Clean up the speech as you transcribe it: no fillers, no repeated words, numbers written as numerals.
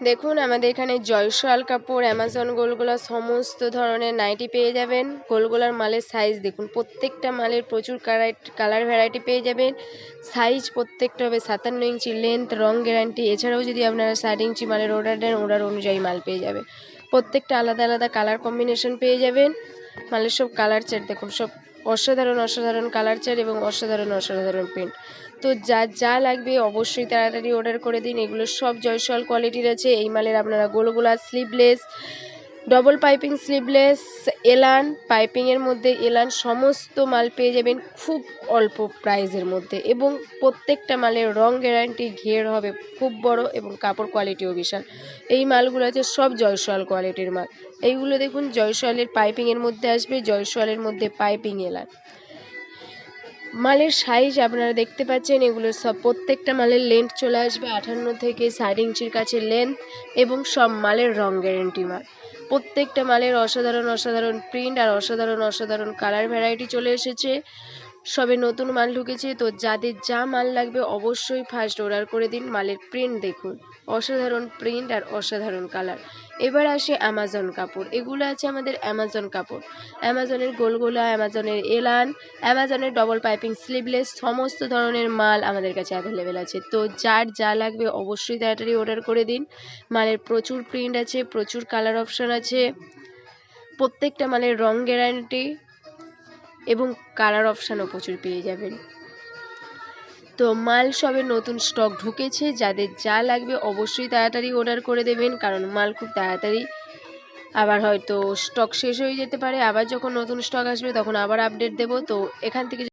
দেখুন আমাদের এখানে জয়সওয়াল কাপড়, অ্যামাজন গোলগোলা সমস্ত ধরনের নাইটি পেয়ে যাবেন। গোলগোলার মালের সাইজ দেখুন, প্রত্যেকটা মালের প্রচুর কালার ভ্যারাইটি পেয়ে যাবেন। সাইজ প্রত্যেকটা হবে 57 ইঞ্চি লেন্থ, রং গ্যারান্টি। এছাড়াও যদি আপনারা 60 ইঞ্চি মালের অর্ডার দেন, অর্ডার অনুযায়ী মাল পেয়ে যাবে। প্রত্যেকটা আলাদা আলাদা কালার কম্বিনেশন পেয়ে যাবেন। মালের সব কালার চার্ট দেখুন, সব অসাধারণ অসাধারণ কালার চার্ট এবং অসাধারণ অসাধারণ প্রিন্ট। তো যা লাগবে অবশ্যই তাড়াতাড়ি অর্ডার করে দিন। এগুলো সব জয়সওয়াল কোয়ালিটির আছে। এই মালের আপনারা গোলগোলা স্লিভলেস, ডবল পাইপিং স্লিভলেস, এলান, পাইপিংয়ের মধ্যে এলান সমস্ত মাল পেয়ে যাবেন খুব অল্প প্রাইসের মধ্যে, এবং প্রত্যেকটা মালের রং গ্যারান্টি, ঘের হবে খুব বড় এবং কাপড় কোয়ালিটিও বিশাল। এই মালগুলো আছে সব জয়সওয়াল কোয়ালিটির মাল। এইগুলো দেখুন জয়সওয়ালের পাইপিংয়ের মধ্যে আসবে, জয়সওয়ালের মধ্যে পাইপিং এলান। মালের সাইজ আপনারা দেখতে পাচ্ছেন, এগুলো সব প্রত্যেকটা মালের লেন্থ চলে আসবে 58 থেকে 60 ইঞ্চির কাছে লেন্থ, এবং সব মালের রং গ্যারেন্টি মাল। প্রত্যেকটা মালের অসাধারণ অসাধারণ প্রিন্ট আর অসাধারণ অসাধারণ কালার ভ্যারাইটি চলে এসেছে। সবে নতুন মাল ঢুকেছে, তো যাদের যা মাল লাগবে অবশ্যই ফার্স্ট অর্ডার করে দিন। মালের প্রিন্ট দেখুন, অসাধারণ প্রিন্ট আর অসাধারণ কালার। এবার আসে অ্যামাজন কাপড়। এগুলো আছে আমাদের অ্যামাজন কাপড়, অ্যামাজনের গোলগোলা, অ্যামাজনের এলান, অ্যামাজনের ডবল পাইপিং স্লিভলেস সমস্ত ধরনের মাল আমাদের কাছে অ্যাভেলেবেল আছে। তো যার যা লাগবে অবশ্যই তাড়াতাড়ি অর্ডার করে দিন। মালের প্রচুর প্রিন্ট আছে, প্রচুর কালার অপশন আছে, প্রত্যেকটা মালের রং গ্যারান্টি এবং কালার অপশানও প্রচুর পেয়ে যাবেন। তো মাল সবে নতুন স্টক ঢুকেছে, যাদের যা লাগবে অবশ্যই তাড়াতাড়ি অর্ডার করে দেবেন, কারণ মাল খুব তাড়াতাড়ি আবার হয়তো স্টক শেষ হয়ে যেতে পারে। আবার যখন নতুন স্টক আসবে তখন আবার আপডেট দেব। তো এখান থেকে